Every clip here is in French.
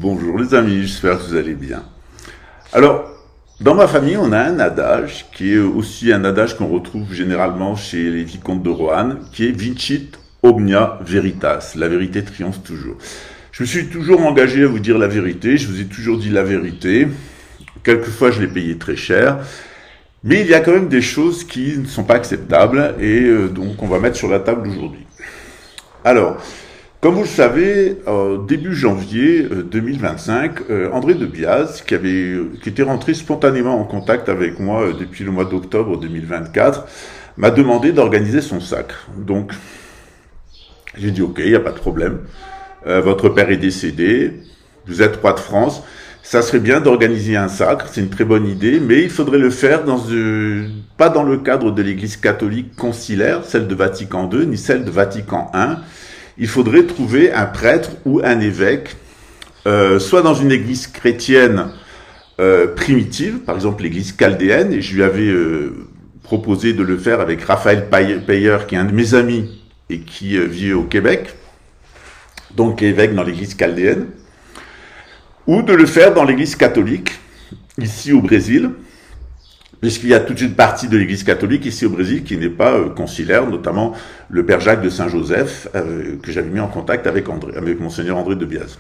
Bonjour les amis, j'espère que vous allez bien. Alors, dans ma famille, on a un adage qui est aussi un adage qu'on retrouve généralement chez les vicomtes de Rohan, qui est Vincit omnia veritas, la vérité triomphe toujours. Je me suis toujours engagé à vous dire la vérité, je vous ai toujours dit la vérité, quelquefois je l'ai payé très cher, mais il y a quand même des choses qui ne sont pas acceptables et donc on va mettre sur la table aujourd'hui. Alors, comme vous le savez, début janvier 2025, André de Biaz, qui était rentré spontanément en contact avec moi depuis le mois d'octobre 2024, m'a demandé d'organiser son sacre. Donc, j'ai dit ok, il n'y a pas de problème. Votre père est décédé, vous êtes roi de France, ça serait bien d'organiser un sacre, c'est une très bonne idée, mais il faudrait le faire pas dans le cadre de l'Église catholique concilaire, celle de Vatican II, ni celle de Vatican I. Il faudrait trouver un prêtre ou un évêque, soit dans une église chrétienne primitive, par exemple l'église chaldéenne, et je lui avais proposé de le faire avec Raphaël Payer, qui est un de mes amis et qui vit au Québec, donc évêque dans l'église chaldéenne, ou de le faire dans l'église catholique, ici au Brésil, puisqu'il y a toute une partie de l'Église catholique ici au Brésil qui n'est pas concilaire, notamment le père Jacques de Saint-Joseph, que j'avais mis en contact avec Monseigneur André de Biaz.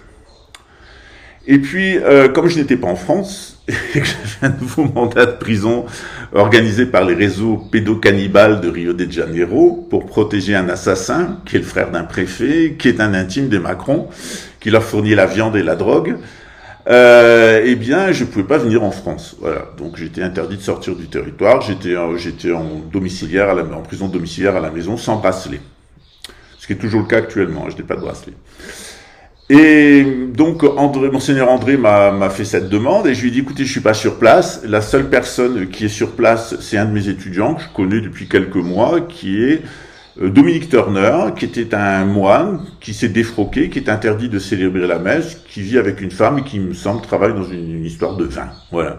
Et puis, comme je n'étais pas en France, et que j'avais un nouveau mandat de prison organisé par les réseaux pédocannibales de Rio de Janeiro pour protéger un assassin, qui est le frère d'un préfet, qui est un intime des Macron, qui leur fournit la viande et la drogue, eh bien, je pouvais pas venir en France. Voilà. Donc, j'étais interdit de sortir du territoire. J'étais en domiciliaire, en prison domiciliaire à la maison, sans bracelet. Ce qui est toujours le cas actuellement. Je n'ai pas de bracelet. Et donc, Monseigneur André m'a fait cette demande et je lui ai dit, écoutez, je suis pas sur place. La seule personne qui est sur place, c'est un de mes étudiants que je connais depuis quelques mois, qui est Dominique Turner, qui était un moine, qui s'est défroqué, qui est interdit de célébrer la messe, qui vit avec une femme et qui, me semble, travaille dans une histoire de vin. Voilà.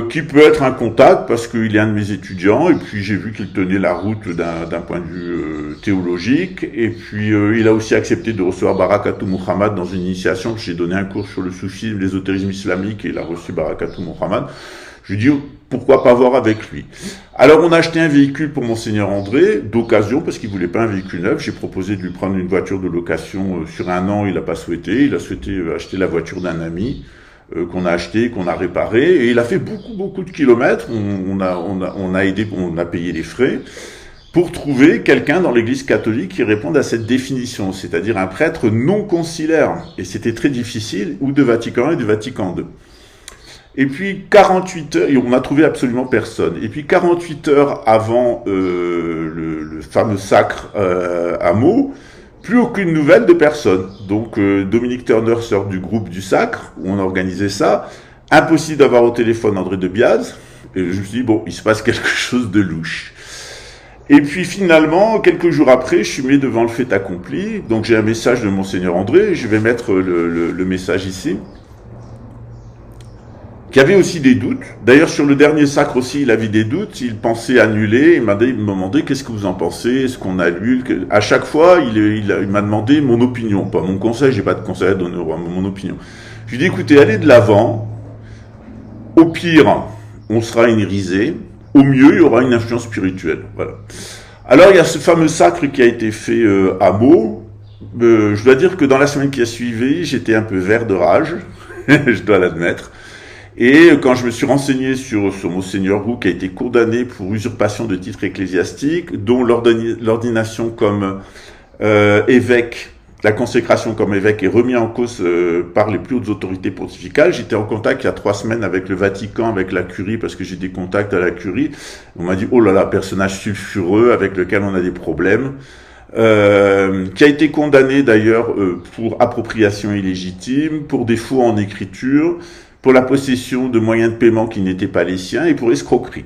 Qui peut être un contact parce qu'il est un de mes étudiants et puis j'ai vu qu'il tenait la route d'un point de vue théologique et puis il a aussi accepté de recevoir Barakatou Muhammad dans une initiation que j'ai donné un cours sur le soufisme, l'ésotérisme islamique et il a reçu Barakatou Muhammad. Je lui ai dit pourquoi pas voir avec lui. Alors on a acheté un véhicule pour Monseigneur André d'occasion parce qu'il voulait pas un véhicule neuf. J'ai proposé de lui prendre une voiture de location sur un an, il a pas souhaité. Il a souhaité acheter la voiture d'un ami qu'on a acheté, qu'on a réparé, et il a fait beaucoup de kilomètres. On a payé les frais pour trouver quelqu'un dans l'Église catholique qui réponde à cette définition, c'est-à-dire un prêtre non concilaire. Et c'était très difficile, ou de Vatican I et de Vatican II. Et puis 48 heures, et on n'a trouvé absolument personne. Et puis 48 heures avant le fameux sacre à Meaux, plus aucune nouvelle de personne. Donc Dominique Turner sort du groupe du sacre, où on organisait ça. Impossible d'avoir au téléphone André de Biaz. Et je me suis dit, bon, il se passe quelque chose de louche. Et puis finalement, quelques jours après, je suis mis devant le fait accompli. Donc j'ai un message de Monseigneur André, je vais mettre le message ici. Qui avait aussi des doutes. D'ailleurs, sur le dernier sacre aussi, il avait des doutes. Il pensait annuler. Il m'a demandé qu'est-ce que vous en pensez, est-ce qu'on annule. À chaque fois, il m'a demandé mon opinion, pas mon conseil. J'ai pas de conseil à donner, mon opinion. Je lui ai dit, écoutez, allez de l'avant. Au pire, on sera irisé. Au mieux, il y aura une influence spirituelle. Voilà. Alors, il y a ce fameux sacre qui a été fait à Meaux. Je dois dire que dans la semaine qui a suivi, j'étais un peu vert de rage. Je dois l'admettre. Et quand je me suis renseigné sur Monseigneur Roux, qui a été condamné pour usurpation de titres ecclésiastiques, dont l'ordination comme évêque, la consécration comme évêque est remis en cause par les plus hautes autorités pontificales. J'étais en contact il y a 3 semaines avec le Vatican, avec la curie, parce que j'ai des contacts à la curie. On m'a dit, oh là là, personnage sulfureux avec lequel on a des problèmes. Qui a été condamné d'ailleurs pour appropriation illégitime, pour défaut en écriture, pour la possession de moyens de paiement qui n'étaient pas les siens et pour escroquerie.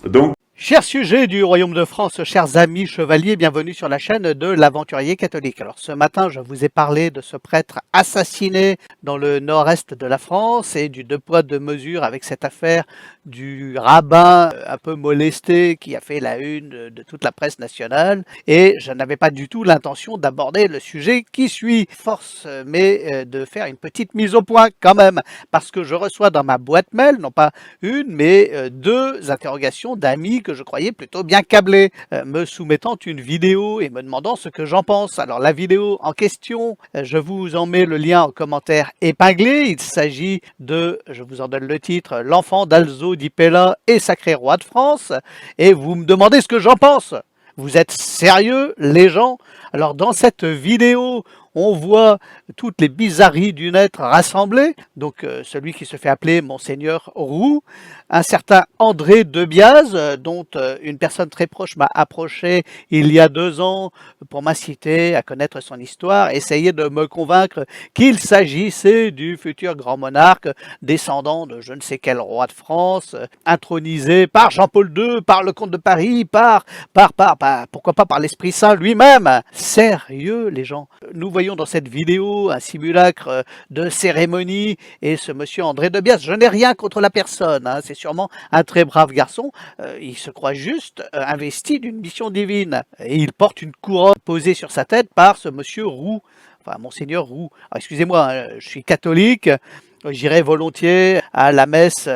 Donc, Chers sujets du Royaume de France, chers amis chevaliers, bienvenue sur la chaîne de l'Aventurier catholique. Alors ce matin, je vous ai parlé de ce prêtre assassiné dans le nord-est de la France et du deux poids deux mesures avec cette affaire du rabbin un peu molesté qui a fait la une de toute la presse nationale. Et je n'avais pas du tout l'intention d'aborder le sujet qui suit. Force mais de faire une petite mise au point quand même, parce que je reçois dans ma boîte mail, non pas une, mais deux interrogations d'amis que je croyais plutôt bien câblés, me soumettant une vidéo et me demandant ce que j'en pense. Alors la vidéo en question, je vous en mets le lien en commentaire épinglé. Il s'agit de, je vous en donne le titre, l'enfant d'Alzo di Pella et sacré roi de France, et vous me demandez ce que j'en pense. Vous êtes sérieux, les gens? Alors dans cette vidéo, on voit toutes les bizarreries du net rassemblées. Donc celui qui se fait appeler Monseigneur Roux, un certain André Debiaz, dont une personne très proche m'a approché il y a 2 ans pour m'inciter à connaître son histoire, essayer de me convaincre qu'il s'agissait du futur grand monarque, descendant de je ne sais quel roi de France, intronisé par Jean-Paul II, par le comte de Paris, pourquoi pas par l'Esprit Saint lui-même. Sérieux, les gens? Nous voyons dans cette vidéo un simulacre de cérémonie et ce monsieur André Debiaz, je n'ai rien contre la personne, hein, c'est sûrement un très brave garçon, il se croit juste investi d'une mission divine et il porte une couronne posée sur sa tête par ce monsieur Roux, enfin Monseigneur Roux. Excusez-moi, hein, je suis catholique. J'irai volontiers à la messe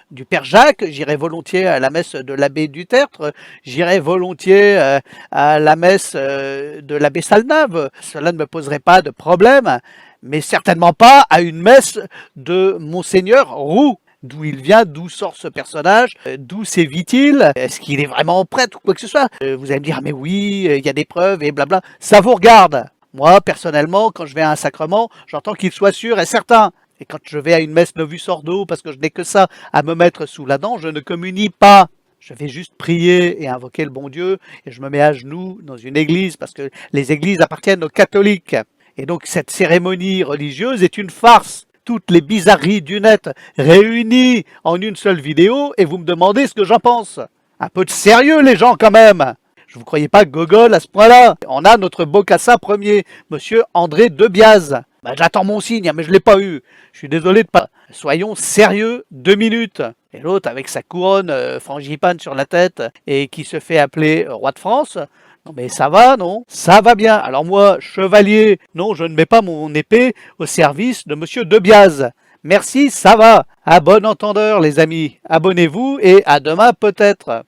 du Père Jacques, j'irai volontiers à la messe de l'abbé Dutertre, j'irai volontiers à la messe de l'abbé Salnave. Cela ne me poserait pas de problème, mais certainement pas à une messe de Monseigneur Roux. D'où il vient, d'où sort ce personnage, d'où sévit-il, est-ce qu'il est vraiment prêtre ou quoi que ce soit? Vous allez me dire, mais oui, il y a des preuves et blabla, ça vous regarde. Moi, personnellement, quand je vais à un sacrement, j'entends qu'il soit sûr et certain. Et quand je vais à une messe Novus Ordo, parce que je n'ai que ça à me mettre sous la dent, je ne communie pas. Je vais juste prier et invoquer le bon Dieu, et je me mets à genoux dans une église, parce que les églises appartiennent aux catholiques. Et donc cette cérémonie religieuse est une farce. Toutes les bizarreries du net réunies en une seule vidéo, et vous me demandez ce que j'en pense. Un peu de sérieux, les gens, quand même. Je vous croyais pas gogol à ce point-là. On a notre Bocassa premier, monsieur André Debiaz. J'attends mon signe, mais je l'ai pas eu. Je suis désolé de pas. Soyons sérieux 2 minutes. Et l'autre avec sa couronne frangipane sur la tête et qui se fait appeler roi de France. Non mais ça va, non? Ça va bien. Alors moi, chevalier, non, je ne mets pas mon épée au service de monsieur Debiaz. Merci, ça va. À bon entendeur, les amis. Abonnez-vous et à demain peut-être.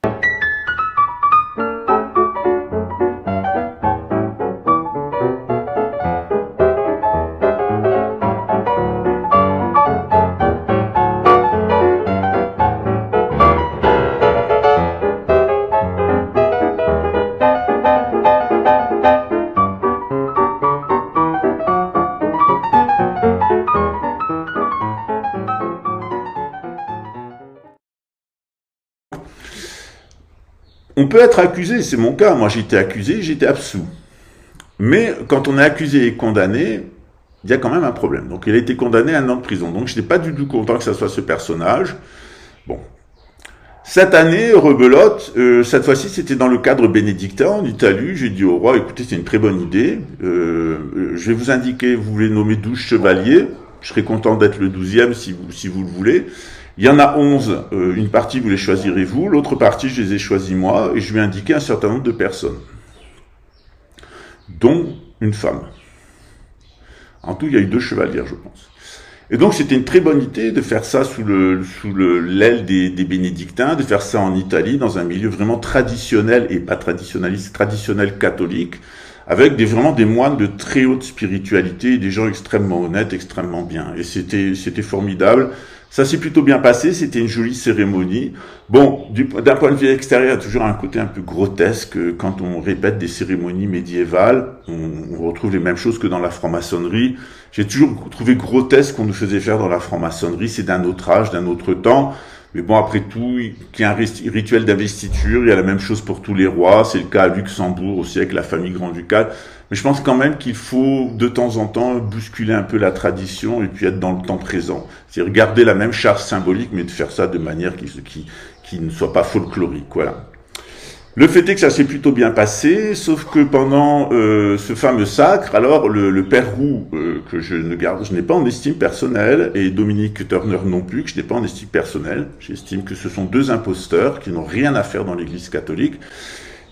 On peut être accusé, c'est mon cas, moi j'ai été accusé, j'ai été absous. Mais quand on est accusé et condamné, il y a quand même un problème. Donc il a été condamné à 1 an de prison. Donc je n'étais pas du tout content que ça soit ce personnage. Bon. Cette année, rebelote, cette fois-ci c'était dans le cadre bénédictin en Italie. J'ai dit au roi, écoutez, c'est une très bonne idée. Je vais vous indiquer, vous voulez nommer 12 chevaliers. Je serais content d'être le 12e si vous le voulez. Il y en a 11, une partie vous les choisirez vous, l'autre partie je les ai choisis moi, et je vais indiquer un certain nombre de personnes, dont une femme. En tout, il y a eu 2 chevalières, je pense. Et donc c'était une très bonne idée de faire ça sous l'aile des bénédictins, de faire ça en Italie, dans un milieu vraiment traditionnel, et pas traditionnaliste, traditionnel catholique, avec vraiment des moines de très haute spiritualité, et des gens extrêmement honnêtes, extrêmement bien. Et c'était formidable. Ça s'est plutôt bien passé, c'était une jolie cérémonie. Bon, d'un point de vue extérieur, il y a toujours un côté un peu grotesque. Quand on répète des cérémonies médiévales, on retrouve les mêmes choses que dans la franc-maçonnerie. J'ai toujours trouvé grotesque qu'on nous faisait faire dans la franc-maçonnerie. C'est d'un autre âge, d'un autre temps. Mais bon, après tout, il y a un rituel d'investiture, il y a la même chose pour tous les rois. C'est le cas à Luxembourg aussi avec la famille grand-ducale. Mais je pense quand même qu'il faut de temps en temps bousculer un peu la tradition et puis être dans le temps présent. C'est garder la même charge symbolique, mais de faire ça de manière qui ne soit pas folklorique. Voilà. Le fait est que ça s'est plutôt bien passé, sauf que pendant ce fameux sacre, alors le père Roux, que je n'ai pas en estime personnelle, et Dominique Turner non plus, que je n'ai pas en estime personnelle. J'estime que ce sont deux imposteurs qui n'ont rien à faire dans l'Église catholique,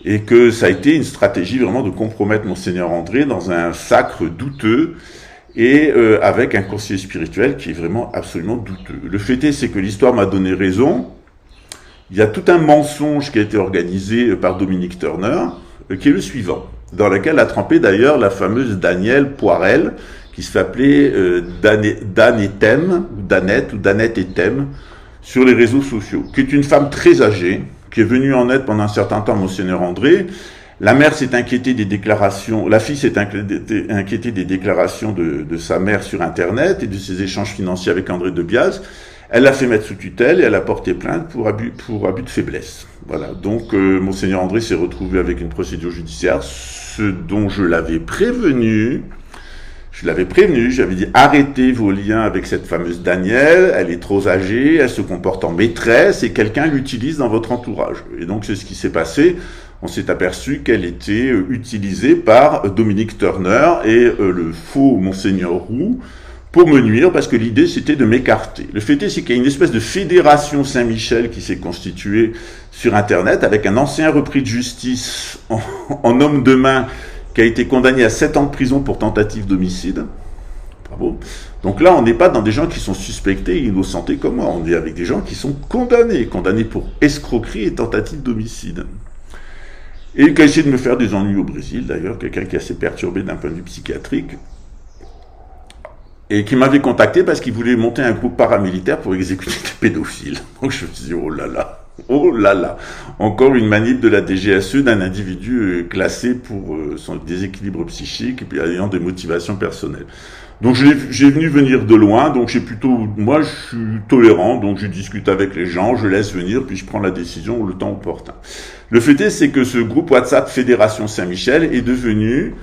et que ça a été une stratégie vraiment de compromettre Monseigneur André dans un sacre douteux, et avec un conseiller spirituel qui est vraiment absolument douteux. Le fait est, c'est que l'histoire m'a donné raison. Il y a tout un mensonge qui a été organisé par Dominique Turner, qui est le suivant, dans lequel a trempé d'ailleurs la fameuse Danielle Poirel, qui se fait appeler Dan et Thème, ou Danette et Thème, sur les réseaux sociaux, qui est une femme très âgée, qui est venue en aide pendant un certain temps à Monseigneur André. La mère s'est inquiétée des déclarations, la fille s'est inquiétée des déclarations de sa mère sur Internet et de ses échanges financiers avec André de Biase. Elle l'a fait mettre sous tutelle et elle a porté plainte pour abus de faiblesse. Voilà. Donc, Monseigneur André s'est retrouvé avec une procédure judiciaire, ce dont je l'avais prévenu. J'avais dit arrêtez vos liens avec cette fameuse Danielle, elle est trop âgée, elle se comporte en maîtresse et quelqu'un l'utilise dans votre entourage. Et donc, c'est ce qui s'est passé. On s'est aperçu qu'elle était utilisée par Dominique Turner et le faux Monseigneur Roux, pour me nuire, parce que l'idée, c'était de m'écarter. Le fait est, c'est qu'il y a une espèce de fédération Saint-Michel qui s'est constituée sur Internet, avec un ancien repris de justice en homme de main, qui a été condamné à 7 ans de prison pour tentative d'homicide. Bravo. Donc là, on n'est pas dans des gens qui sont suspectés et innocentés comme moi. On est avec des gens qui sont condamnés pour escroquerie et tentative d'homicide. Et qui a essayé de me faire des ennuis au Brésil, d'ailleurs, quelqu'un qui est assez perturbé d'un point de vue psychiatrique, et qui m'avait contacté parce qu'il voulait monter un groupe paramilitaire pour exécuter des pédophiles. Donc je me suis dit, oh là là, encore une manip de la DGSE d'un individu classé pour son déséquilibre psychique et puis ayant des motivations personnelles. Donc j'ai venu venir de loin, donc moi je suis tolérant, donc je discute avec les gens, je laisse venir, puis je prends la décision le temps opportun. Le fait est, c'est que ce groupe WhatsApp Fédération Saint-Michel est devenu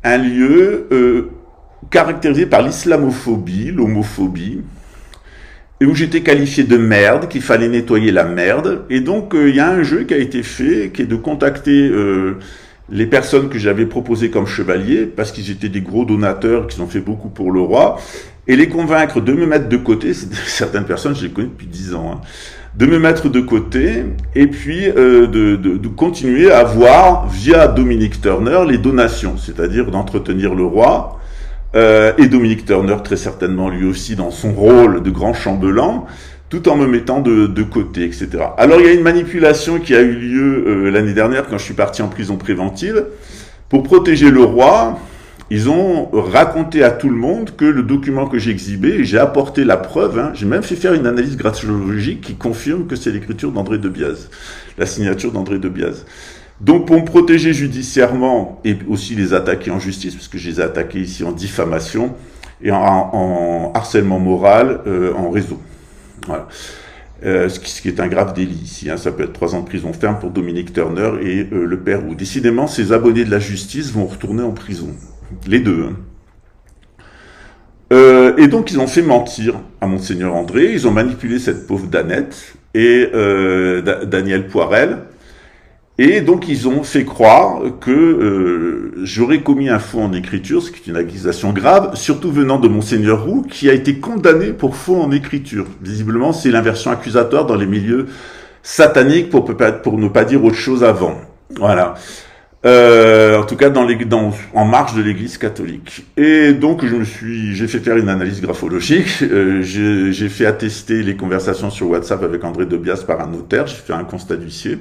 un lieu caractérisé par l'islamophobie, l'homophobie, et où j'étais qualifié de merde, qu'il fallait nettoyer la merde. Et donc, il y a un jeu qui a été fait, qui est de contacter les personnes que j'avais proposées comme chevaliers, parce qu'ils étaient des gros donateurs, qu'ils ont fait beaucoup pour le roi, et les convaincre de me mettre de côté. Certaines personnes, je les connais depuis 10 ans, hein, de me mettre de côté, et puis de continuer à voir, via Dominique Turner, les donations, c'est-à-dire d'entretenir le roi, et Dominique Turner très certainement lui aussi dans son rôle de grand chambellan, tout en me mettant de côté, etc. Alors il y a une manipulation qui a eu lieu l'année dernière quand je suis parti en prison préventive. Pour protéger le roi, ils ont raconté à tout le monde que le document que j'ai exhibé, et j'ai apporté la preuve, hein, j'ai même fait faire une analyse graphologique qui confirme que c'est l'écriture d'André de Biase, la signature d'André de Biase. Donc pour me protéger judiciairement et aussi les attaquer en justice, parce que je les ai attaqués ici en diffamation et en harcèlement moral en réseau. Voilà. Ce qui est un grave délit ici, hein. Ça peut être 3 ans de prison ferme pour Dominique Turner et le père Roux. Décidément, ces abonnés de la justice vont retourner en prison. Les deux. Hein. Et donc ils ont fait mentir à Monseigneur André, ils ont manipulé cette pauvre Danette et Danielle Poirel. Et donc, ils ont fait croire que j'aurais commis un faux en écriture, ce qui est une accusation grave, surtout venant de Monseigneur Roux, qui a été condamné pour faux en écriture. Visiblement, c'est l'inversion accusatoire dans les milieux sataniques, pour ne pas dire autre chose avant. Voilà. En tout cas, en marge de l'Église catholique. Et donc, j'ai fait faire une analyse graphologique, j'ai fait attester les conversations sur WhatsApp avec André de Biase par un notaire, j'ai fait un constat d'huissier.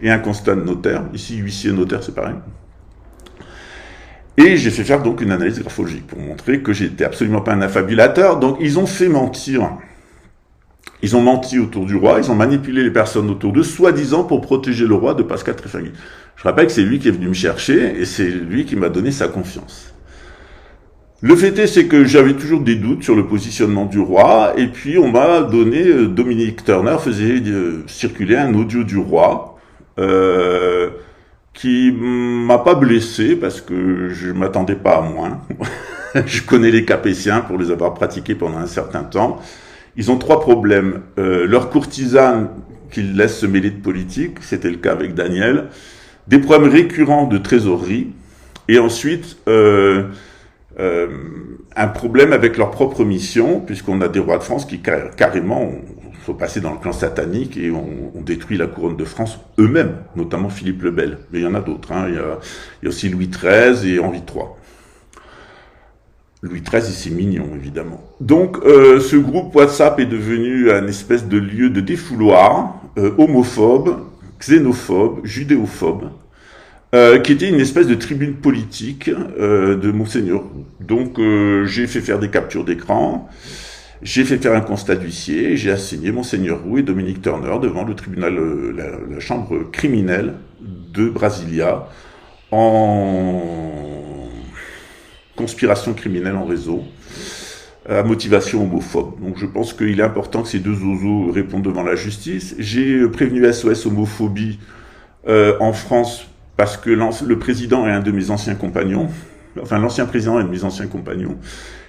Et un constat de notaire. Ici, huissier et notaire, c'est pareil. Et j'ai fait faire donc une analyse graphologique pour montrer que j'étais absolument pas un affabulateur. Donc, ils ont fait mentir. Ils ont menti autour du roi, ils ont manipulé les personnes autour d'eux, soi-disant pour protéger le roi de Pascal Treffagui. Je rappelle que c'est lui qui est venu me chercher et c'est lui qui m'a donné sa confiance. Le fait est, c'est que j'avais toujours des doutes sur le positionnement du roi, et puis on m'a donné, Dominique Turner faisait circuler un audio du roi, qui m'a pas blessé parce que je m'attendais pas à moins. Je connais les Capétiens pour les avoir pratiqués pendant un certain temps. Ils ont trois problèmes. Leur courtisane qu'ils laissent se mêler de politique, c'était le cas avec Daniel, des problèmes récurrents de trésorerie, et ensuite un problème avec leur propre mission, puisqu'on a des rois de France qui carrément sont passés dans le clan satanique et ont détruit la couronne de France eux-mêmes, notamment Philippe le Bel. Mais il y en a d'autres, hein. Il y a aussi Louis XIII et Henri III. Louis XIII, c'est mignon, évidemment. Donc, ce groupe WhatsApp est devenu un espèce de lieu de défouloir, homophobe, xénophobe, judéophobe, qui était une espèce de tribune politique de Monseigneur Roux. Donc, j'ai fait faire des captures d'écran, j'ai fait faire un constat d'huissier, j'ai assigné Monseigneur Roux et Dominique Turner devant le tribunal, la chambre criminelle de Brasilia, en conspiration criminelle en réseau, à motivation homophobe. Donc je pense qu'il est important que ces deux oiseaux répondent devant la justice. J'ai prévenu SOS Homophobie en France parce que le président est un de mes anciens compagnons, enfin l'ancien président est un de mes anciens compagnons,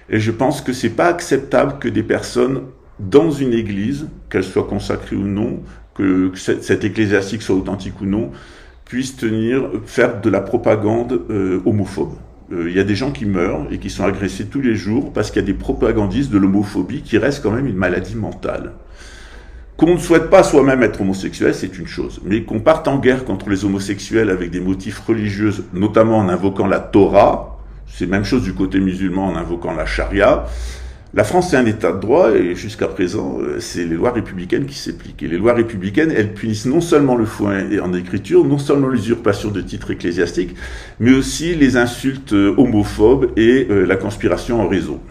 et je pense que c'est pas acceptable que des personnes dans une église, qu'elle soit consacrée ou non, que cette ecclésiastique soit authentique ou non, puissent faire de la propagande homophobe. Il y a des gens qui meurent et qui sont agressés tous les jours parce qu'il y a des propagandistes de l'homophobie qui reste quand même une maladie mentale. Qu'on ne souhaite pas soi-même être homosexuel, c'est une chose. Mais qu'on parte en guerre contre les homosexuels avec des motifs religieux, notamment en invoquant la Torah, c'est même chose du côté musulman en invoquant la charia. La France, c'est un état de droit et jusqu'à présent, c'est les lois républicaines qui s'appliquent. Et les lois républicaines, elles punissent non seulement le faux en écriture, non seulement l'usurpation de titres ecclésiastiques, mais aussi les insultes homophobes et la conspiration en réseau.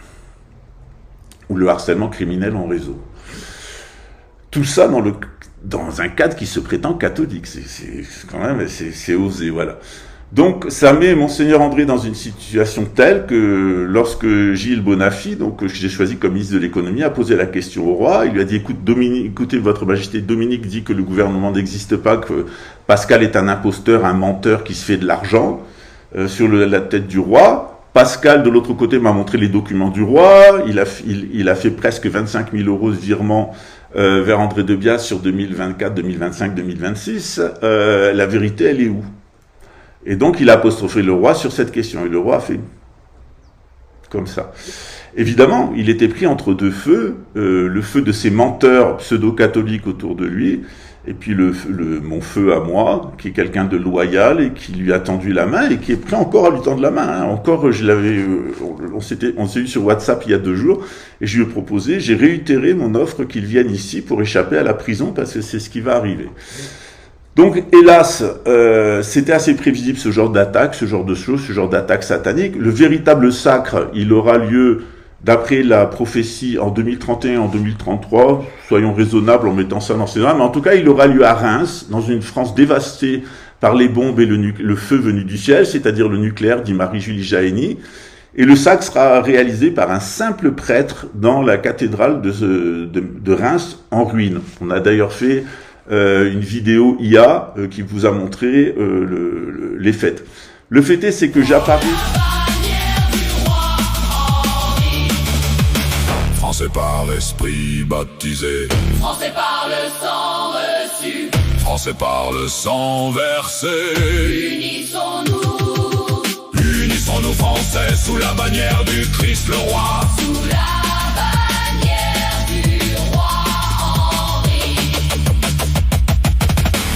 Ou le harcèlement criminel en réseau. Tout ça dans un cadre qui se prétend catholique. C'est quand même, c'est osé, voilà. Donc, ça met Monseigneur André dans une situation telle que lorsque Gilles Bonaffi, donc que j'ai choisi comme ministre de l'économie, a posé la question au roi, il lui a dit, écoutez, votre majesté, Dominique dit que le gouvernement n'existe pas, que Pascal est un imposteur, un menteur qui se fait de l'argent sur la tête du roi. Pascal, de l'autre côté, m'a montré les documents du roi, il a fait presque 25 000 € de virement vers André de Bias sur 2024, 2025, 2026. La vérité, elle est où ? Et donc, il a apostrophé le roi sur cette question. Et le roi a fait comme ça. Évidemment, il était pris entre deux feux, le feu de ces menteurs pseudo-catholiques autour de lui, et puis mon feu à moi, qui est quelqu'un de loyal et qui lui a tendu la main et qui est prêt encore à lui tendre la main. Hein. Encore, on s'est eu sur WhatsApp il y a 2 jours, et je lui ai proposé, j'ai réitéré mon offre qu'il vienne ici pour échapper à la prison, parce que c'est ce qui va arriver. Donc, hélas, c'était assez prévisible ce genre d'attaque, ce genre de choses, ce genre d'attaque satanique. Le véritable sacre, il aura lieu, d'après la prophétie, en 2031, en 2033. Soyons raisonnables en mettant ça dans ces ordres. Mais en tout cas, il aura lieu à Reims, dans une France dévastée par les bombes et le feu venu du ciel, c'est-à-dire le nucléaire, dit Marie-Julie Jahenny. Et le sacre sera réalisé par un simple prêtre dans la cathédrale de Reims, en ruine. On a d'ailleurs fait une vidéo IA qui vous a montré les fêtes. Le fait est, c'est que j'apparais... Français par l'esprit baptisé, Français par le sang reçu, Français par le sang versé. Unissons-nous Français sous la bannière du Christ le roi. sous la bannière du roi Henri.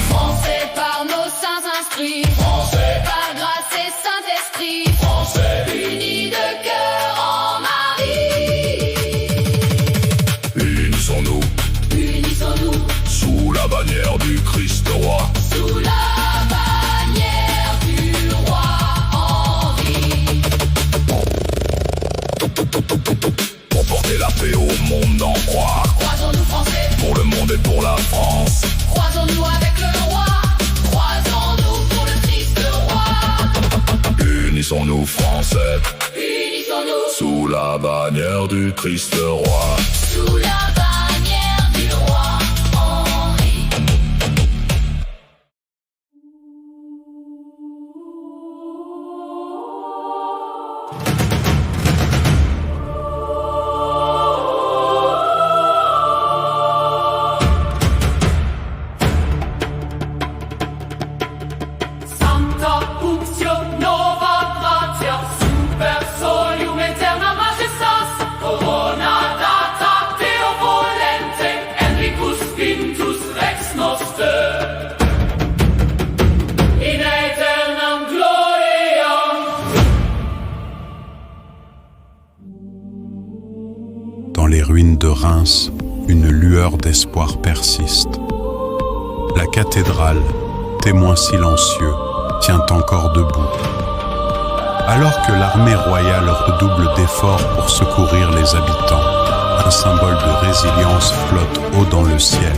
Français par nos saints instruits, Français, par grâce et Saint-Esprit, Français, unis de cœur en Marie. unissons-nous Unissons-nous sous la bannière du Christ le roi. sous la bannière du roi Henri. Pour porter la paix au monde en croix. Croisons-nous Français, Pour le monde et pour la France. croisons-nous avec le roi, croisons-nous pour le Christ roi. Unissons-nous Français Unissons-nous sous la bannière du Christ le roi. sous la bannière du roi Henri. ruines de Reims, une lueur d'espoir persiste. La cathédrale, témoin silencieux, tient encore debout. Alors que l'armée royale redouble d'efforts pour secourir les habitants, un symbole de résilience flotte haut dans le ciel.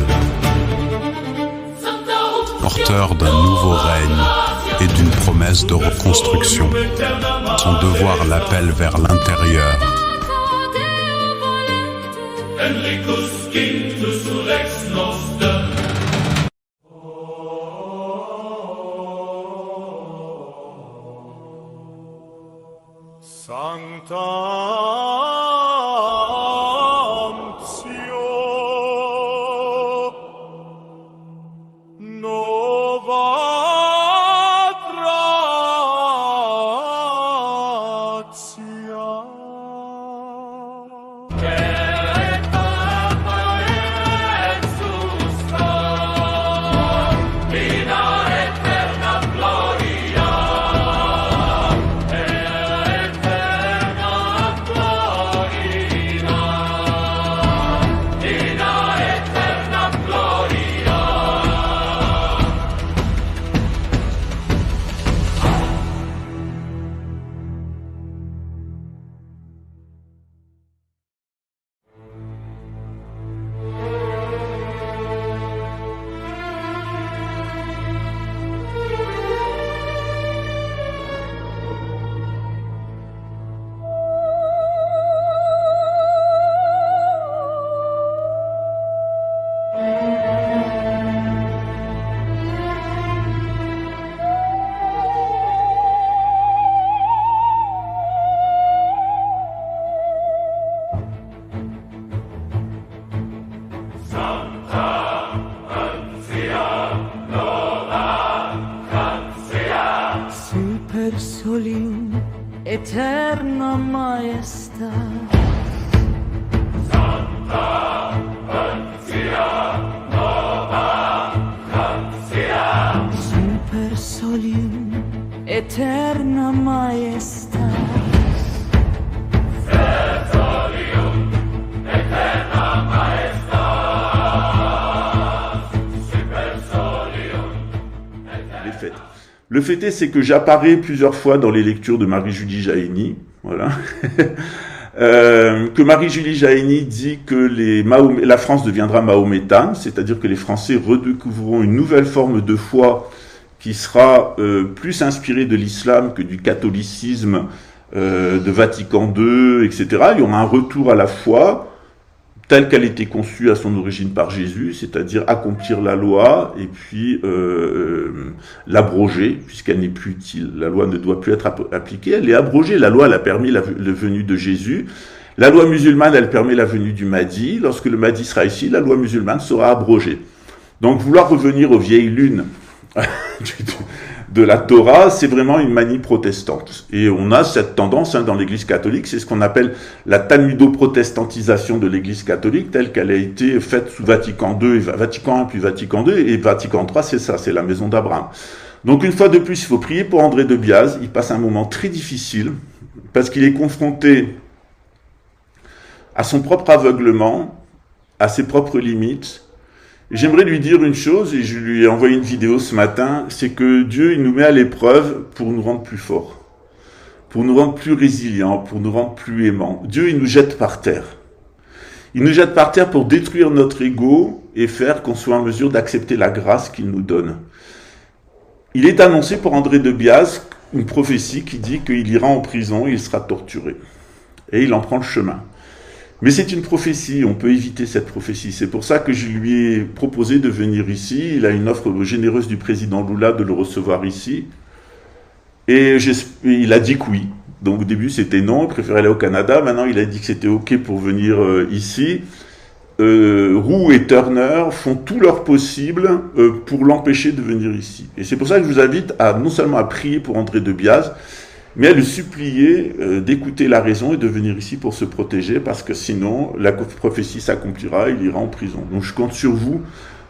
Porteur d'un nouveau règne et d'une promesse de reconstruction, son devoir l'appelle vers l'intérieur. Enricus Quintus Rex Noster. Sanctantio Nova Gratia. solium eterna maestà. Super solium eterna maestà. Les fêtes. Le fait est, c'est que j'apparais plusieurs fois dans les lectures de Marie-Julie Jahenny, voilà. Que Marie-Julie Jahenny dit que la France deviendra mahométane, c'est-à-dire que les Français redécouvriront une nouvelle forme de foi qui sera plus inspirée de l'islam que du catholicisme de Vatican II, etc. Il y aura un retour à la foi telle qu'elle était conçue à son origine par Jésus, c'est-à-dire accomplir la loi et puis l'abroger, puisqu'elle n'est plus utile. La loi ne doit plus être appliquée, elle est abrogée. La loi, elle a permis la venue de Jésus. La loi musulmane, elle permet la venue du Mahdi. Lorsque le Mahdi sera ici, la loi musulmane sera abrogée. Donc vouloir revenir aux vieilles lunes de la Torah, c'est vraiment une manie protestante. Et on a cette tendance dans l'Église catholique, c'est ce qu'on appelle la talmudo-protestantisation de l'Église catholique, telle qu'elle a été faite sous Vatican II, Vatican I puis Vatican II, et Vatican III, c'est ça, c'est la maison d'Abraham. Donc une fois de plus, il faut prier pour André de Biase. Il passe un moment très difficile, parce qu'il est confronté à son propre aveuglement, à ses propres limites. J'aimerais lui dire une chose, et je lui ai envoyé une vidéo ce matin, c'est que Dieu, il nous met à l'épreuve pour nous rendre plus forts, pour nous rendre plus résilients, pour nous rendre plus aimants. Dieu, il nous jette par terre. Il nous jette par terre pour détruire notre ego et faire qu'on soit en mesure d'accepter la grâce qu'il nous donne. Il est annoncé pour André de Biase une prophétie qui dit qu'il ira en prison et il sera torturé. Et il en prend le chemin. Mais c'est une prophétie, on peut éviter cette prophétie. C'est pour ça que je lui ai proposé de venir ici. Il a une offre généreuse du président Lula de le recevoir ici. Et il a dit que oui. Donc au début c'était non, il préférait aller au Canada. Maintenant il a dit que c'était ok pour venir ici. Roux et Turner font tout leur possible pour l'empêcher de venir ici. Et c'est pour ça que je vous invite à non seulement à prier pour André de Biase, mais à le supplier d'écouter la raison et de venir ici pour se protéger, parce que sinon, la prophétie s'accomplira, il ira en prison. Donc je compte sur vous,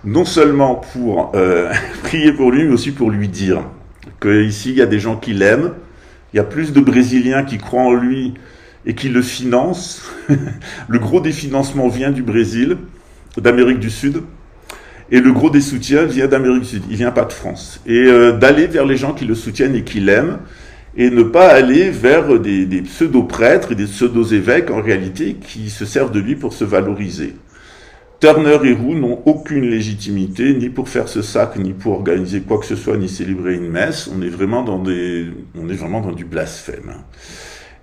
non seulement pour prier pour lui, mais aussi pour lui dire qu'ici, il y a des gens qui l'aiment, il y a plus de Brésiliens qui croient en lui et qui le finance. Le gros des financements vient du Brésil, d'Amérique du Sud, et le gros des soutiens vient d'Amérique du Sud, il vient pas de France. Et d'aller vers les gens qui le soutiennent et qui l'aiment, et ne pas aller vers des pseudo-prêtres et des pseudo-évêques, en réalité, qui se servent de lui pour se valoriser. Turner et Roux n'ont aucune légitimité, ni pour faire ce sac, ni pour organiser quoi que ce soit, ni célébrer une messe. On est vraiment dans du blasphème.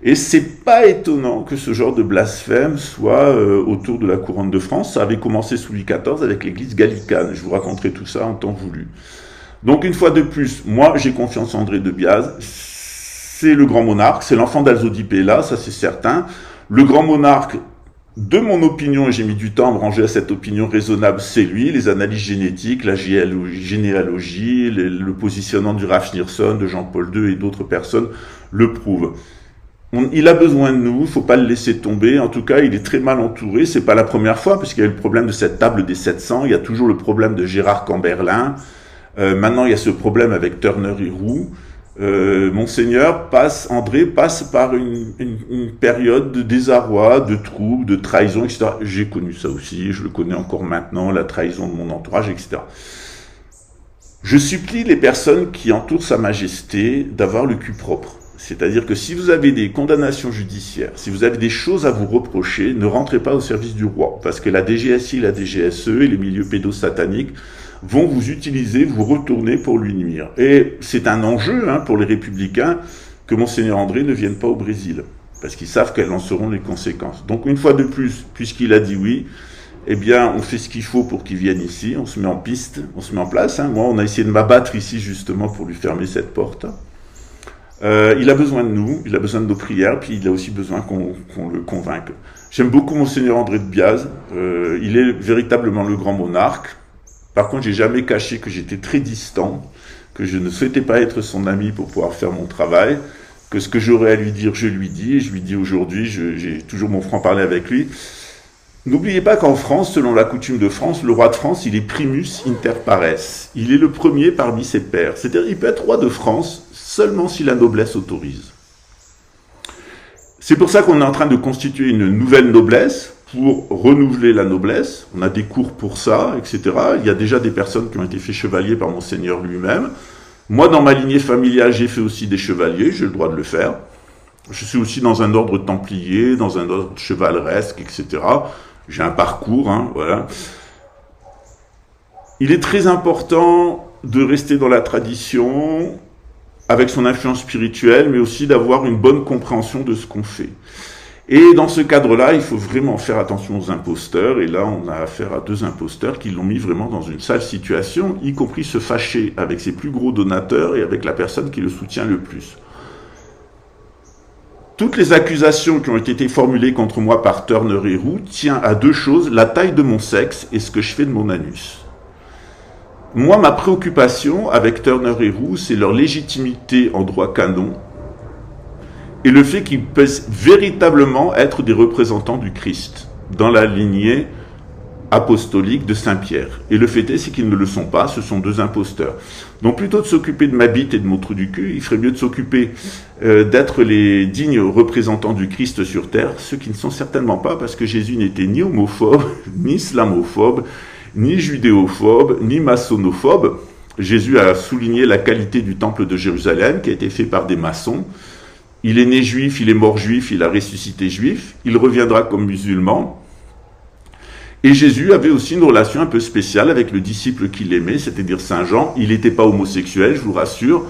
Et c'est pas étonnant que ce genre de blasphème soit autour de la couronne de France. Ça avait commencé sous Louis XIV avec l'église gallicane. Je vous raconterai tout ça en temps voulu. Donc une fois de plus, moi j'ai confiance en André de Biase. C'est le grand monarque, c'est l'enfant d'Alzodipéla, ça c'est certain. Le grand monarque, de mon opinion, et j'ai mis du temps à me ranger à cette opinion raisonnable, c'est lui. Les analyses génétiques, la généalogie, le positionnement du Rafnirson, de Jean-Paul II et d'autres personnes le prouvent. Il a besoin de nous, il ne faut pas le laisser tomber. En tout cas, il est très mal entouré. C'est pas la première fois, parce qu'il y a eu le problème de cette table des 700. Il y a toujours le problème de Gérard Camberlin. Maintenant, il y a ce problème avec Turner et Roux. André passe par une période de désarroi, de troubles, de trahison, etc. J'ai connu ça aussi, je le connais encore maintenant, la trahison de mon entourage, etc. Je supplie les personnes qui entourent Sa Majesté d'avoir le cul propre. C'est-à-dire que si vous avez des condamnations judiciaires, si vous avez des choses à vous reprocher, ne rentrez pas au service du roi, parce que la DGSI, la DGSE et les milieux pédosataniques vont vous utiliser, vous retourner pour lui nuire. Et c'est un enjeu pour les républicains que Monseigneur André ne vienne pas au Brésil, parce qu'ils savent quelles en seront les conséquences. Donc une fois de plus, puisqu'il a dit oui, eh bien on fait ce qu'il faut pour qu'il vienne ici, on se met en piste, on se met en place. Moi on a essayé de m'abattre ici justement pour lui fermer cette porte. Il a besoin de nous, il a besoin de nos prières, puis il a aussi besoin qu'on le convainque. J'aime beaucoup Monseigneur André de Biase, il est véritablement le grand monarque. Par contre, j'ai jamais caché que j'étais très distant, que je ne souhaitais pas être son ami pour pouvoir faire mon travail, que ce que j'aurais à lui dire, je lui dis, et je lui dis aujourd'hui, j'ai toujours mon franc-parler avec lui. N'oubliez pas qu'en France, selon la coutume de France, le roi de France, il est primus inter pares. Il est le premier parmi ses pairs. C'est-à-dire, il peut être roi de France seulement si la noblesse autorise. C'est pour ça qu'on est en train de constituer une nouvelle noblesse, pour renouveler la noblesse. On a des cours pour ça, etc. Il y a déjà des personnes qui ont été fait chevaliers par Monseigneur lui-même. Moi, dans ma lignée familiale, j'ai fait aussi des chevaliers, j'ai le droit de le faire. Je suis aussi dans un ordre templier, dans un ordre chevaleresque, etc. J'ai un parcours, voilà. Il est très important de rester dans la tradition, avec son influence spirituelle, mais aussi d'avoir une bonne compréhension de ce qu'on fait. Et dans ce cadre-là, il faut vraiment faire attention aux imposteurs, et là on a affaire à 2 imposteurs qui l'ont mis vraiment dans une sale situation, y compris se fâcher avec ses plus gros donateurs et avec la personne qui le soutient le plus. Toutes les accusations qui ont été formulées contre moi par Turner et Roux tiennent à 2 choses, la taille de mon sexe et ce que je fais de mon anus. Moi, ma préoccupation avec Turner et Roux, c'est leur légitimité en droit canon, et le fait qu'ils puissent véritablement être des représentants du Christ dans la lignée apostolique de Saint-Pierre. Et le fait est, c'est qu'ils ne le sont pas, ce sont 2 imposteurs. Donc plutôt de s'occuper de ma bite et de mon trou du cul, il ferait mieux de s'occuper d'être les dignes représentants du Christ sur terre, ceux qui ne sont certainement pas, parce que Jésus n'était ni homophobe, ni islamophobe, ni judéophobe, ni maçonnophobe. Jésus a souligné la qualité du temple de Jérusalem, qui a été fait par des maçons. Il est né juif, il est mort juif, il a ressuscité juif, il reviendra comme musulman. Et Jésus avait aussi une relation un peu spéciale avec le disciple qu'il aimait, c'est-à-dire Saint Jean. Il n'était pas homosexuel, je vous rassure,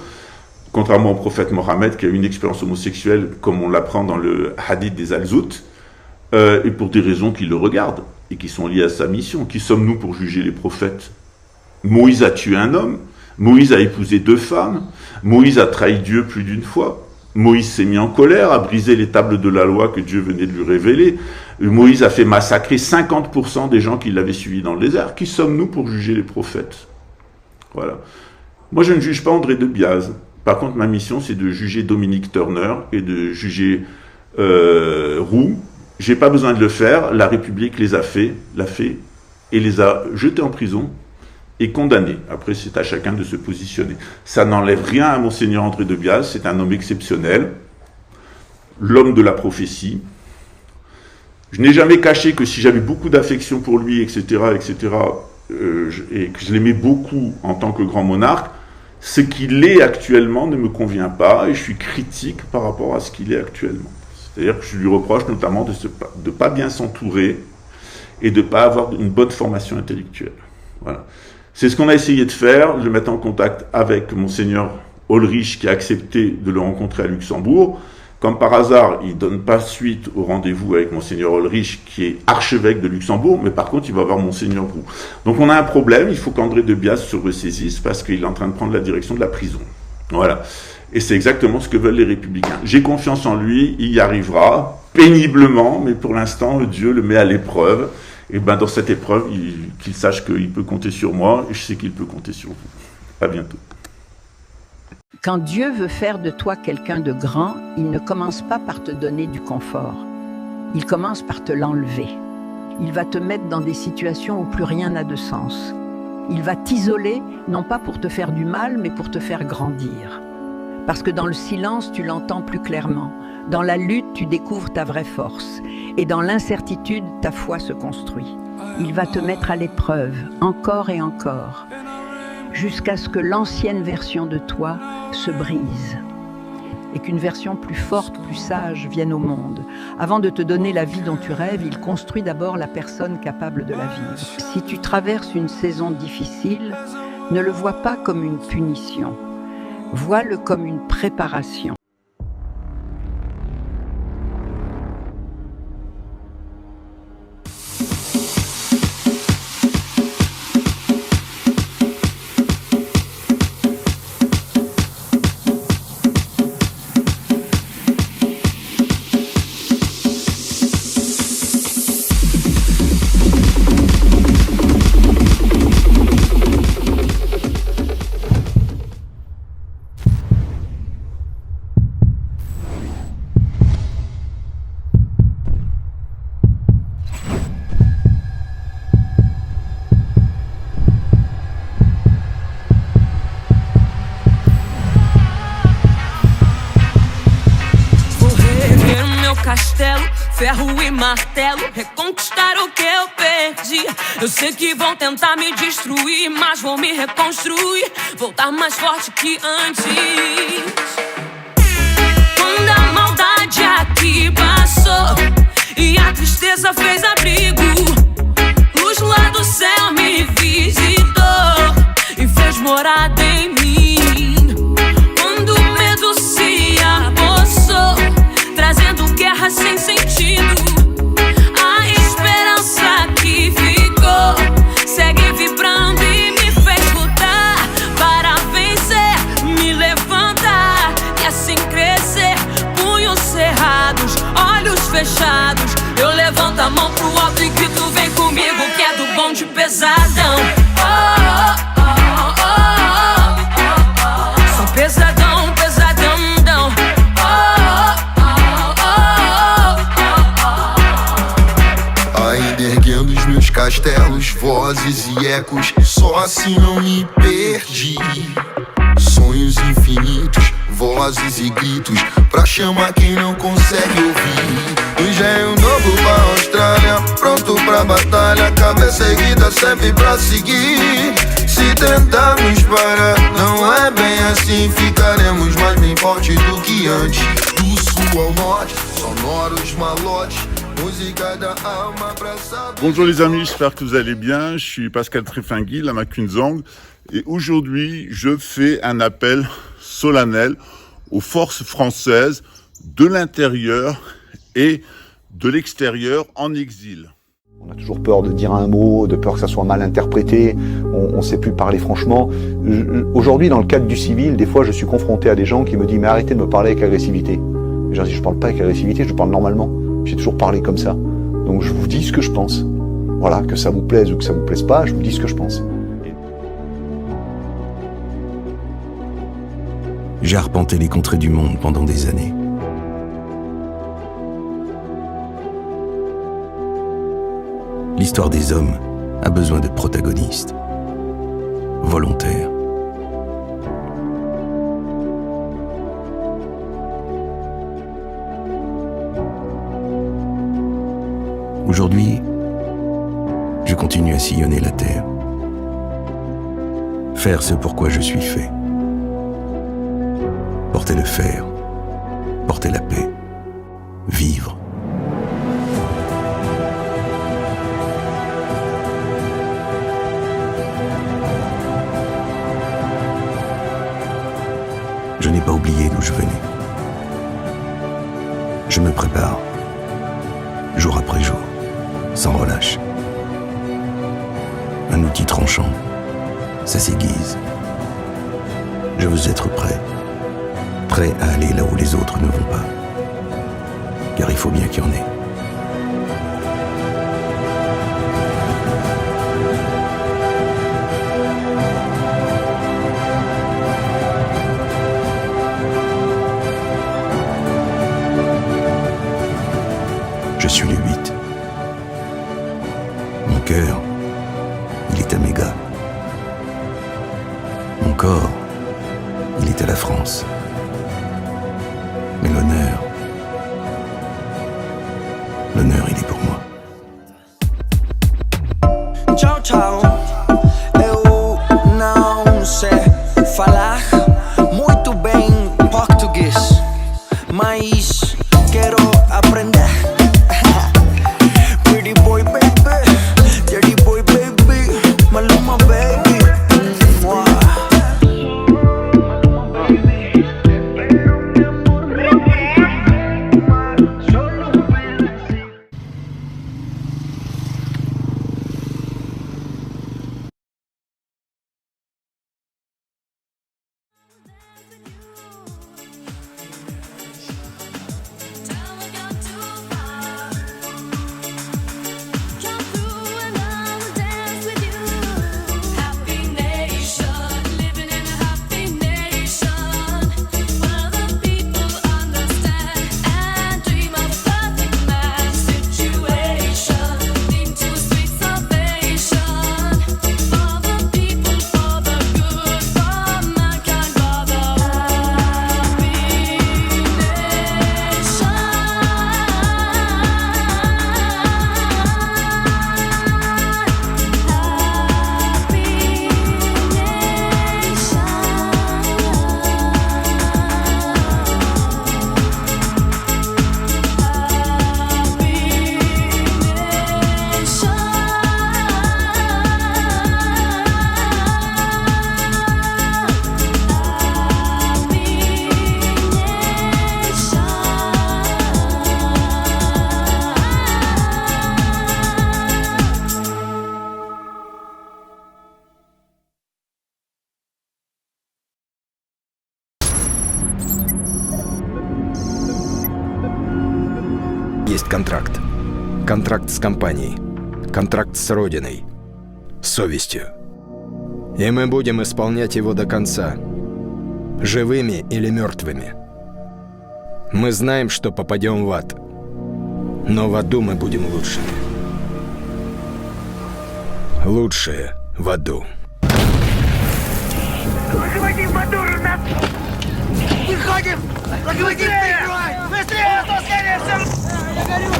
contrairement au prophète Mohammed qui a eu une expérience homosexuelle, comme on l'apprend dans le hadith des Al-Zout, et pour des raisons qui le regardent, et qui sont liées à sa mission. Qui sommes-nous pour juger les prophètes? Moïse a tué un homme, Moïse a épousé 2 femmes, Moïse a trahi Dieu plus d'une fois, Moïse s'est mis en colère, a brisé les tables de la loi que Dieu venait de lui révéler. Moïse a fait massacrer 50% des gens qui l'avaient suivi dans le désert. Qui sommes-nous pour juger les prophètes? Voilà. Moi, je ne juge pas André de Biase. Par contre, ma mission, c'est de juger Dominique Turner et de juger Roux. J'ai pas besoin de le faire. La République l'a fait et les a jetés en prison et condamné. Après, c'est à chacun de se positionner. Ça n'enlève rien à Monseigneur André de Biase, c'est un homme exceptionnel. l'homme de la prophétie. Je n'ai jamais caché que si j'avais beaucoup d'affection pour lui, etc., et que je l'aimais beaucoup en tant que grand monarque, ce qu'il est actuellement ne me convient pas et je suis critique par rapport à ce qu'il est actuellement. C'est-à-dire que je lui reproche notamment de ne pas bien s'entourer et de ne pas avoir une bonne formation intellectuelle. Voilà. C'est ce qu'on a essayé de faire, de le mettre en contact avec Monseigneur Ulrich qui a accepté de le rencontrer à Luxembourg. Comme par hasard, il ne donne pas suite au rendez-vous avec Monseigneur Ulrich qui est archevêque de Luxembourg, mais par contre il va voir Monseigneur Roux. Donc on a un problème, il faut qu'André de Bias se ressaisisse parce qu'il est en train de prendre la direction de la prison. Voilà. Et c'est exactement ce que veulent les Républicains. J'ai confiance en lui, il y arrivera, péniblement, mais pour l'instant, Dieu le met à l'épreuve. Et ben dans cette épreuve, qu'il sache qu'il peut compter sur moi, et je sais qu'il peut compter sur vous. À bientôt. Quand Dieu veut faire de toi quelqu'un de grand, il ne commence pas par te donner du confort. Il commence par te l'enlever. Il va te mettre dans des situations où plus rien n'a de sens. Il va t'isoler, non pas pour te faire du mal, mais pour te faire grandir. Parce que dans le silence, tu l'entends plus clairement. Dans la lutte, tu découvres ta vraie force. Et dans l'incertitude, ta foi se construit. Il va te mettre à l'épreuve, encore et encore, jusqu'à ce que l'ancienne version de toi se brise et qu'une version plus forte, plus sage vienne au monde. Avant de te donner la vie dont tu rêves, il construit d'abord la personne capable de la vivre. Si tu traverses une saison difficile, ne le vois pas comme une punition, vois-le comme une préparation. Ferro e martelo, reconquistar o que eu perdi. Eu sei que vão tentar me destruir, mas vou me reconstruir, voltar mais forte que antes. Quando a maldade aqui passou e a tristeza fez abrigo, luz lá do céu me visitou e fez morada em mim. Quando o medo se apossou, trazendo guerra sem sentido, a esperança que ficou segue vibrando e me fez lutar para vencer, me levantar e assim crescer. Punhos cerrados, olhos fechados, eu levanto a mão pro alto e grito: vem comigo que é do bonde pesadão. Oh, oh, oh, oh, oh. Sou pesadão, pesadão, não. Erguendo os meus castelos, vozes e ecos, só assim não me perdi. Sonhos infinitos, vozes e gritos, pra chamar quem não consegue ouvir. Um engenho novo pra Austrália, pronto pra batalha, cabeça erguida sempre pra seguir. Se tentarmos parar, não é bem assim, ficaremos mais bem fortes do que antes. Do sul ao norte, sonoros malotes. Bonjour les amis, j'espère que vous allez bien. Je suis Pascal Tréfinguy, Lama Kunzang, et aujourd'hui je fais un appel solennel aux forces françaises de l'intérieur et de l'extérieur en exil. On a toujours peur de dire un mot, de peur que ça soit mal interprété, on ne sait plus parler franchement. Aujourd'hui, dans le cadre du civil, des fois je suis confronté à des gens qui me disent « mais arrêtez de me parler avec agressivité ». Et je dis « je ne parle pas avec agressivité, je parle normalement ». J'ai toujours parlé comme ça. Donc je vous dis ce que je pense. Voilà, que ça vous plaise ou que ça vous plaise pas, je vous dis ce que je pense. J'ai arpenté les contrées du monde pendant des années. L'histoire des hommes a besoin de protagonistes, volontaires. Aujourd'hui, je continue à sillonner la terre. Faire ce pour quoi je suis fait. Porter le fer, porter la paix, vivre. Je n'ai pas oublié d'où je venais. Je me prépare, jour après jour, sans relâche. Un outil tranchant, ça s'aiguise. Je veux être prêt à aller là où les autres ne vont pas. Car il faut bien qu'il y en ait. Je suis le 8. Mon cœur, il est à mes gars. Mon corps, il est à la France. Mais l'honneur, il est pour moi. Tchau, tchau. Eu não sei falar muito bem português, mas quero aprender. Pretty boy baby, dirty boy baby, Maluma baby. Есть контракт. Контракт с компанией. Контракт с Родиной. С совестью. И мы будем исполнять его до конца. Живыми или мертвыми. Мы знаем, что попадем в ад. Но в аду мы будем лучшими. Лучшие в аду. Локомотив Бадур нас! Выходим! Локомотив прикрывай! Быстрее! А то скорее все! Я горю!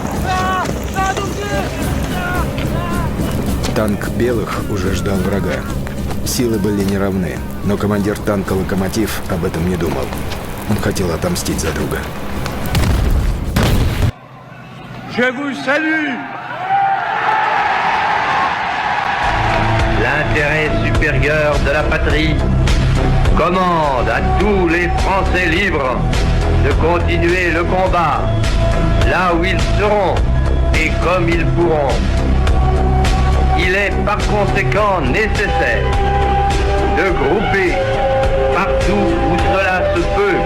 Танк белых уже ждал врага. Силы были неравны, но командир танка «Локомотив» об этом не думал. Он хотел отомстить за друга. Je vous salue! L'intérêt supérieur de la patrie commande à tous les Français libres de continuer le combat là où ils seront et comme ils pourront. Il est par conséquent nécessaire de grouper partout où cela se peut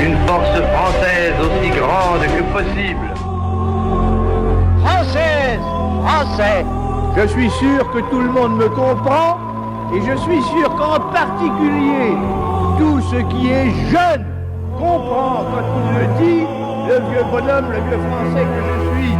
une force française aussi grande que possible. Française! Français! Je suis sûr que tout le monde me comprend et je suis sûr qu'en particulier tout ce qui est jeune comprend quand il me dit le vieux bonhomme, le vieux français que je suis.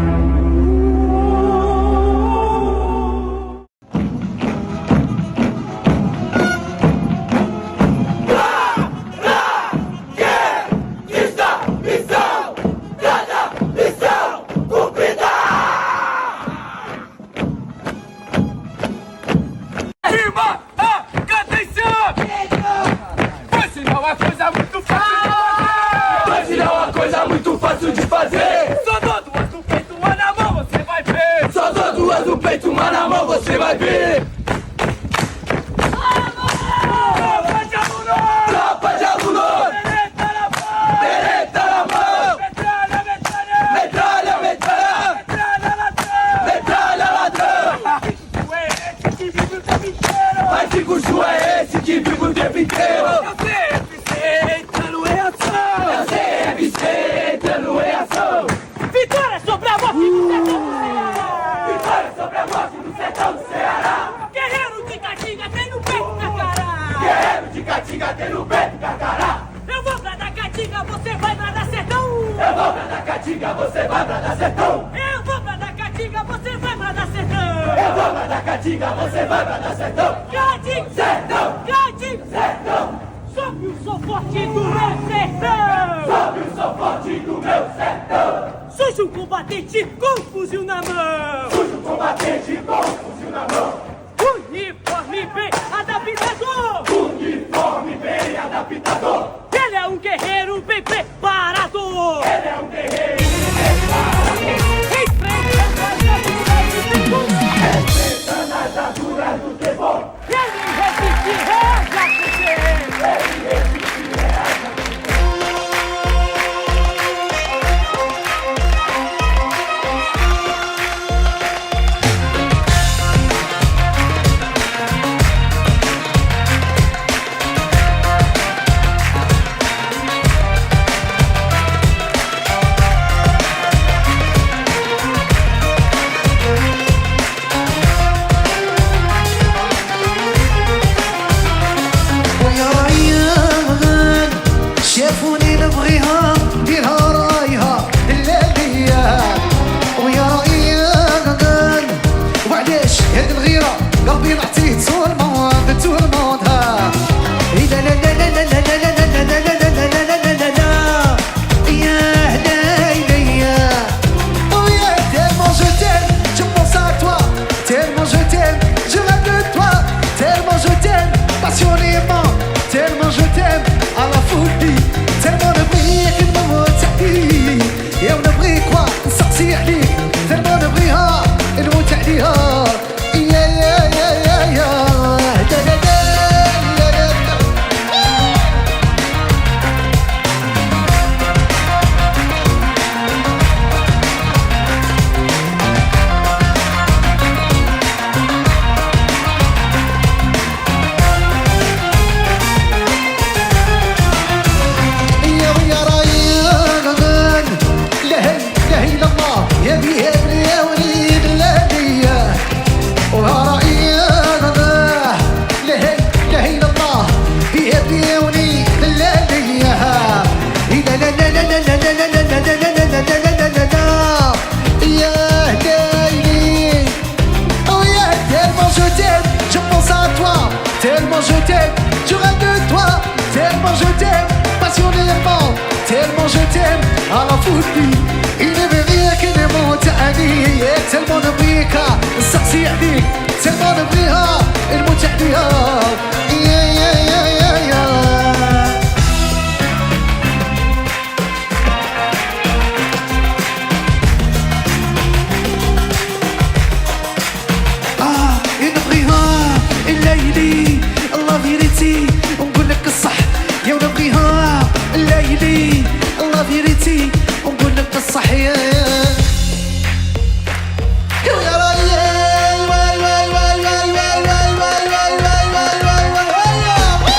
fazer. Só dou duas no peito, uma na mão, você vai ver. Só dou duas no peito, uma na mão, você vai ver. Tropa de alunos! Bereta na mão! Metralha, metralha! Metralha, ladrão! Mas que curso é esse que vive o tempo inteiro? É o CFC entrando em ação! É o CFC entrando em ação! Vitória sobre a morte do sertão! Vitória sobre a morte do sertão do Ceará! Guerreiro de Caatinga tem no peito da cara! Guerreiro de Caatinga tem no peito da cara! Eu vou pra da Caatinga, você vai pra da sertão! Eu vou pra da Caatinga, você vai pra da sertão! Eu vou pra da Caatinga, você vai pra da sertão! Eu vou pra da Caatinga, você vai pra da sertão! Caatinga! Sertão! Caatinga! Sertão! Sobe o som forte do meu sertão! Sobe o som forte do meu sertão! Surge um combatente com fuzil na mão! Surge um combatente com fuzil na mão! Uniforme bem adaptado! Uniforme bem adaptado! Ele é um guerreiro bem preparado! Ele é um guerreiro bem preparado! Enfrentando as alturas do tempo! Ele resiste, reage a você! Ele resiste, reage a você! شافوني نبغيها ديرها رايها الليلية ويا رايها وعلاش هاد الغيرة قلبي نعطيه طول الموند طول الموند ها لا لا لا لا لا لا لا لا لا لا لا لا لا لا لا يا ليلية ويا tellement je t'aime je pense à toi tellement je t'aime je rêve de toi tellement je t'aime passionnément tellement je t'aime à la folie tellement نبغيك نموت عليك يا ونبغيك ونسقسي عليك tellement نبغيها نموت عليها يا يا يا يا يا لا لا لا لا لا لا. يا ويا رايان لا اله الا الله يا بيها يا وليد الليلية ورايان لا اله الا الله يا بيها وليد الليلية لا لا لا لا لا لا لا لا لا لا لا لا لا لا لا لا يا ليلي oh yeah tellement je t'aime je pense à toi tellement je t'aime je rêve de toi tellement je t'aime passionnément tellement je t'aime à la folie il ne veut rien que نموت عليك tellement نبغيك نسقسي عليك tellement نبغيها نموت عليها يا يا يا يا يا نبغيها الليلي الله فيريتي ونقول لك الصح يا ونبغيها الليلي الله فيريتي ونقول لك الصح يا يا رايي واي واي واي واي واي واي واي واي واي واي واي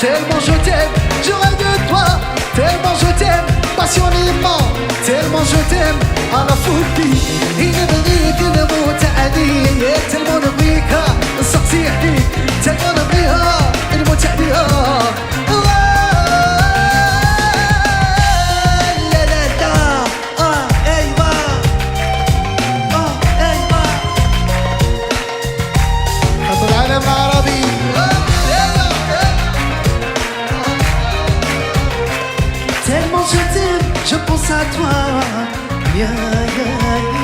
tellement je t'aime, je rêve de toi, tellement je t'aime, passionnément, tellement je t'aime, à la folie, il ne veut que نموت عليك, tellement نبغيك, نسقسي عليك, tellement نبغيها, نموت عليها. لا لا لا, أيوة, أيوة. à toi. Yeah, yeah, yeah.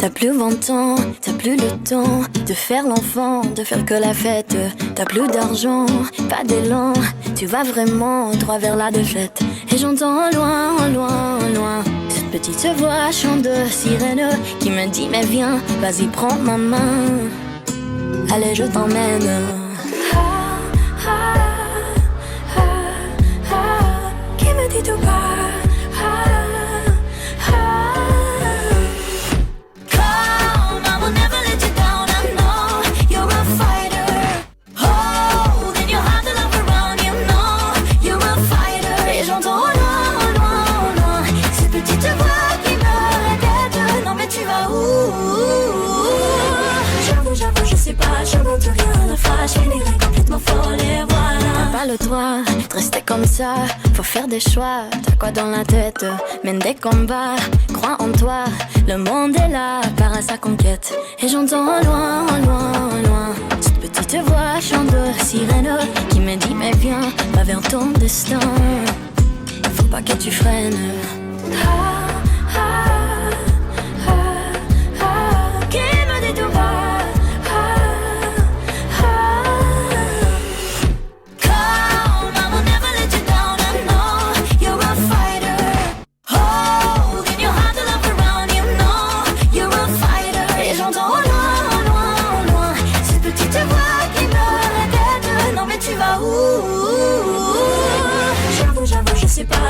T'as plus 20 ans, t'as plus le temps de faire l'enfant, de faire que la fête. T'as plus d'argent, pas d'élan, tu vas vraiment droit vers la défaite. Et j'entends au loin, au loin, au loin cette petite voix chant de sirène qui me dit mais viens, vas-y prends ma main, allez je t'emmène. Qui me dit tout bas. Je finirai complètement folle et voilà. T'as pas le droit de rester comme ça, faut faire des choix. T'as quoi dans la tête, mène des combats. Crois en toi, le monde est là, part à sa conquête. Et j'entends au loin, au loin, au loin cette petite voix chant de sirène qui me dit mais viens, va vers ton destin. Faut pas que tu freines. Qui me dit tout bas.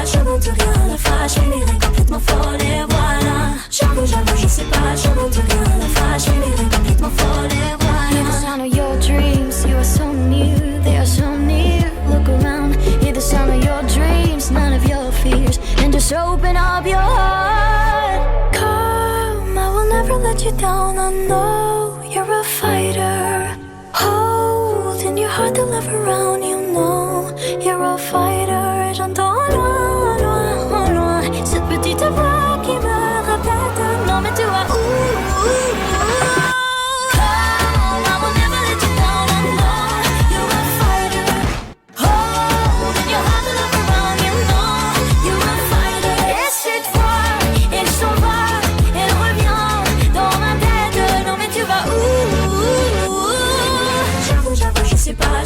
Je monte rien, la fâche, je finirai complètement folle et voilà. J'avoue, je sais pas, je monte rien, la fâche, je finirai complètement folle et voilà. Hear the sound of your dreams, you are so near, they are so near. Look around, hear the sound of your dreams, none of your fears. And just open up your heart. Come, I will never let you down, I know you're a fighter. Hold in your heart the love around, you know you're a fighter. Et j'entends loin, loin, loin cette petite voix qui me répète non mais tu vas où.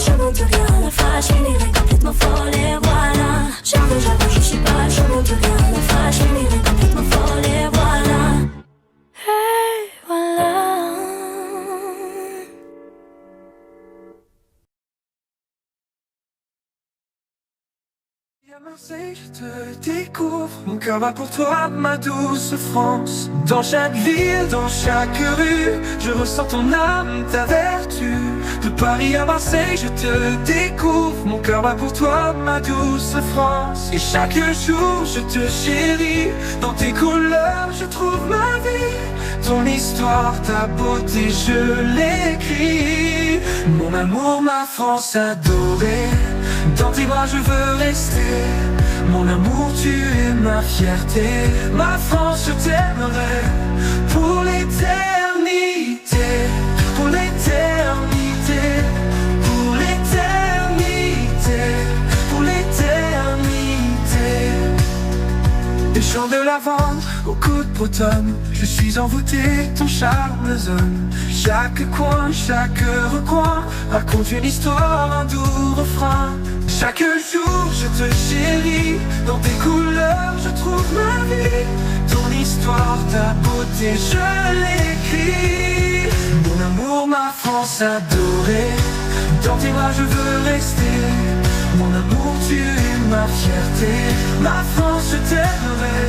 Je monte rien, la fâche, je finirai complètement folle et voilà. J'avoue, je sais pas, je monte rien, la fâche, je finirai complètement folle et voilà. Et voilà. À Marseille, je te découvre, mon cœur bat pour toi, ma douce France. Dans chaque ville, dans chaque rue, je ressens ton âme, ta vertu. De Paris à Marseille, je te découvre, mon cœur bat pour toi, ma douce France. Et chaque jour, je te chéris, dans tes couleurs, je trouve ma vie. Ton histoire, ta beauté, je l'écris. Mon amour, ma France adorée, dans tes bras je veux rester. Mon amour, tu es ma fierté. Ma France, je t'aimerai pour l'éternité. Pour l'éternité. Pour l'éternité. Pour l'éternité. Des champs de lavande au coup de bretonne, je suis envoûté, ton charme zone. Chaque coin, chaque recoin raconte une histoire, un doux refrain. Chaque jour je te chéris, dans tes couleurs je trouve ma vie. Ton histoire, ta beauté, je l'écris. Mon amour, ma France France adorée, dans tes bras je veux rester. Mon amour, tu es ma fierté. Ma France, je t'aimerai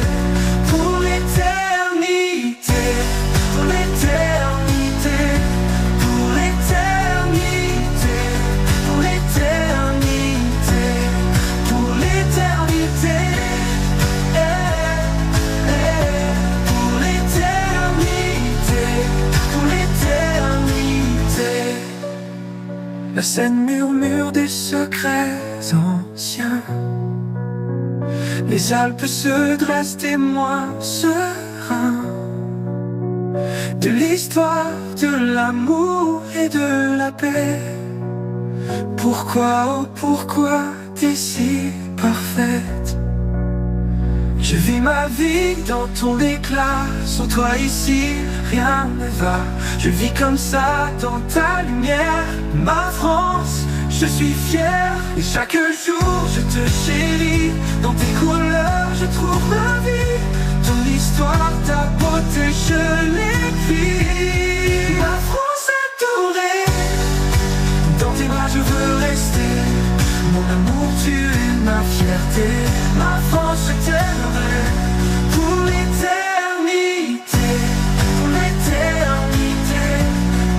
pour l'éternité, pour l'éternité, pour l'éternité, pour l'éternité, pour l'éternité, pour l'éternité, pour l'éternité. La Seine murmure des secrets anciens. Les Alpes se dressent témoins sereins de l'histoire, de l'amour et de la paix. Pourquoi, oh pourquoi t'es si parfaite? Je vis ma vie dans ton éclat. Sans toi ici, rien ne va. Je vis comme ça dans ta lumière. Ma France, je suis fier. Et chaque jour, je te chéris. Dans tes couleurs, je trouve ma vie. Ton histoire, ta beauté, je l'écris. Ma France adorée, dans tes bras, je veux rester. Mon amour, tu es ma fierté. Ma France, je t'aimerai pour l'éternité, pour l'éternité,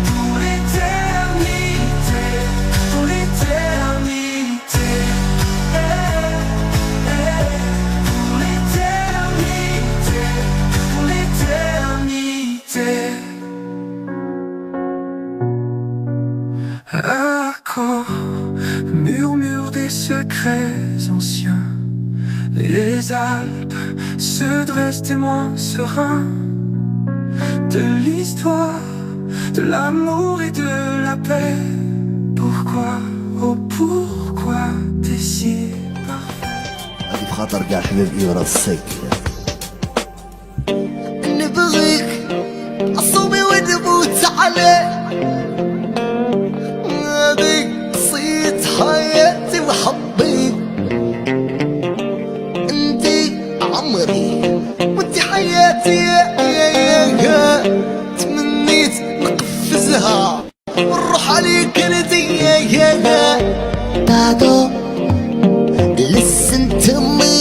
pour l'éternité, pour l'éternité, pour l'éternité, pour l'éternité. Accord, murmure des secrets anciens. Les Alpes se dressent témoins sereins de l'histoire, de l'amour et de la paix. Pourquoi, oh pourquoi t'es si هذه بخاطر كاع حبايبي ورا السيك نبغيك أصومي ونموت عليك هذه قصية حياتي وحبي انتي عمري وانتي حياتي يا تمنيت نقفزها ونروح عليك انتي يا دادو listen to me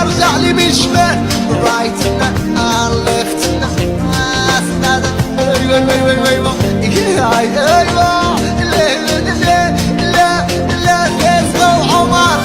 ارجع لي من شمال right and left ايوه لا فاز وعمر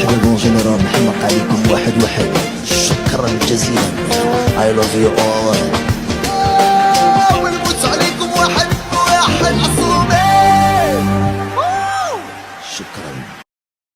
حبيبي جنرال نحمق عليكم واحد شكرا جزيلا I love you all ونموت عليكم واحد